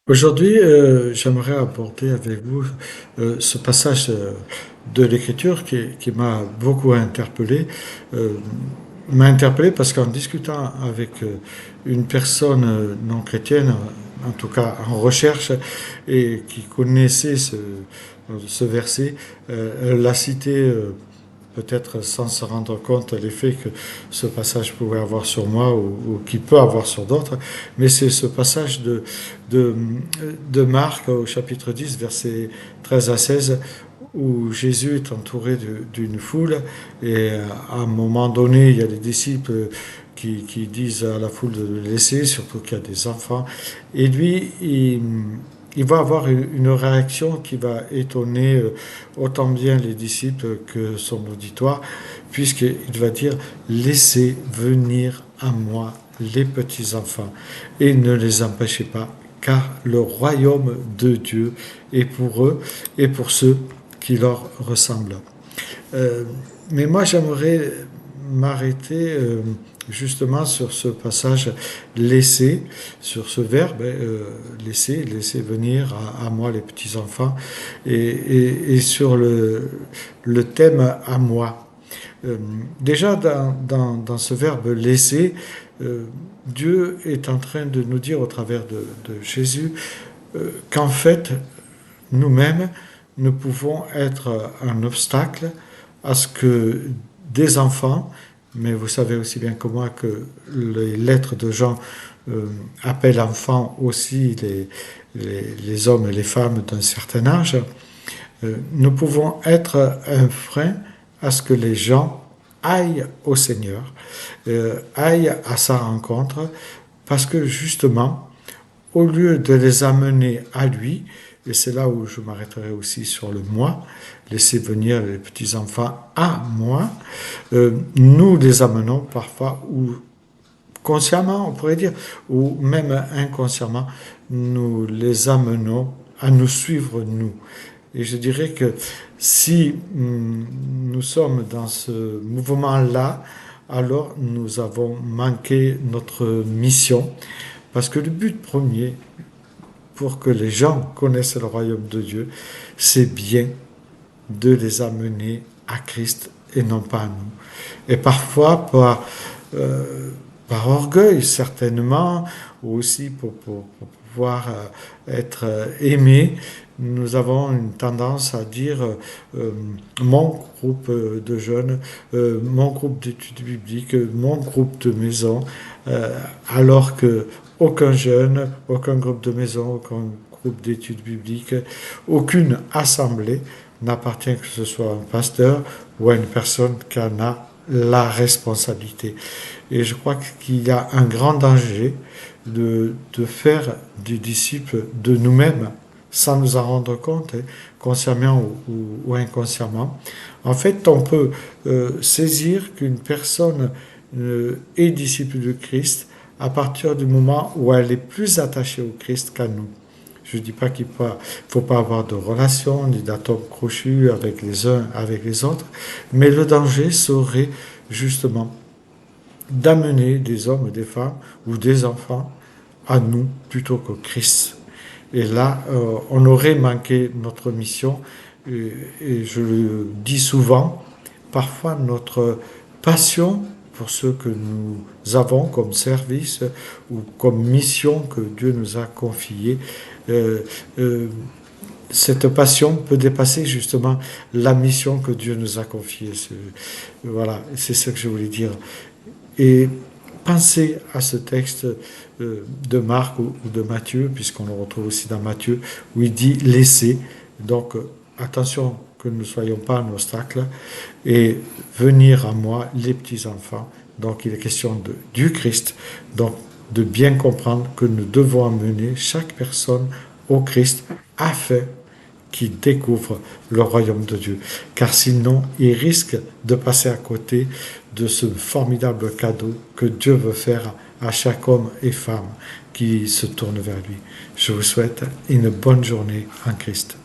Aujourd'hui, j'aimerais aborder avec vous ce passage de l'Écriture qui m'a beaucoup interpellé. Euh, M'a interpellé parce qu'en discutant avec une personne non chrétienne, en tout cas en recherche, et qui connaissait ce verset, elle l'a cité peut-être sans se rendre compte l'effet que ce passage pouvait avoir sur moi ou qu'il peut avoir sur d'autres, mais c'est ce passage de, de Marc au chapitre 10, versets 13 à 16, où Jésus est entouré d'une foule et à un moment donné, il y a les disciples qui disent à la foule de le laisser, surtout qu'il y a des enfants, et lui, il va avoir une réaction qui va étonner autant bien les disciples que son auditoire, puisqu'il va dire, laissez venir à moi les petits-enfants et ne les empêchez pas, car le royaume de Dieu est pour eux et pour ceux qui leur ressemblent. Euh, mais moi, j'aimerais m'arrêter justement sur ce passage laisser, sur ce verbe laisser venir à moi les petits-enfants, et sur le thème à moi. Déjà, dans ce verbe laisser, Dieu est en train de nous dire au travers de Jésus qu'en fait, nous-mêmes, nous pouvons être un obstacle à ce que des enfants, mais vous savez aussi bien que moi que les lettres de Jean appellent enfants aussi les hommes et les femmes d'un certain âge, nous pouvons être un frein à ce que les gens aillent au Seigneur, aillent à sa rencontre, parce que justement, au lieu de les amener à lui, et c'est là où je m'arrêterai aussi sur le moi, laisser venir les petits-enfants à moi, nous les amenons parfois, ou consciemment on pourrait dire, ou même inconsciemment, nous les amenons à nous suivre nous. Et je dirais que si nous sommes dans ce mouvement-là, alors nous avons manqué notre mission, parce que le but premier pour que les gens connaissent le royaume de Dieu, c'est bien de les amener à Christ et non pas à nous. Et parfois, par orgueil, certainement, ou aussi pour pouvoir être aimé, nous avons une tendance à dire mon groupe de jeunes, mon groupe d'études bibliques, mon groupe de maison, alors que aucun jeune, aucun groupe de maison, aucun groupe d'études bibliques, aucune assemblée n'appartient que ce soit à un pasteur ou à une personne qui en a la responsabilité. Et je crois qu'il y a un grand danger de faire des disciples de nous-mêmes sans nous en rendre compte, consciemment ou inconsciemment. En fait, on peut saisir qu'une personne est disciple de Christ à partir du moment où elle est plus attachée au Christ qu'à nous. Je ne dis pas qu'il ne faut pas avoir de relations, ni d'atomes crochus avec les uns, avec les autres, mais le danger serait justement d'amener des hommes et des femmes ou des enfants à nous plutôt qu'au Christ. Et là, on aurait manqué notre mission, et je le dis souvent, parfois notre passion pour ce que nous avons comme service ou comme mission que Dieu nous a confiée, euh, euh, cette passion peut dépasser justement la mission que Dieu nous a confiée. Voilà, c'est ce que je voulais dire. Et pensez à ce texte de Marc ou de Matthieu, puisqu'on le retrouve aussi dans Matthieu, où il dit laissez. Donc attention que nous ne soyons pas un obstacle, et venir à moi les petits-enfants. Donc il est question du Christ, donc de bien comprendre que nous devons amener chaque personne au Christ afin qu'il découvre le royaume de Dieu. Car sinon, il risque de passer à côté de ce formidable cadeau que Dieu veut faire à chaque homme et femme qui se tourne vers lui. Je vous souhaite une bonne journée en Christ.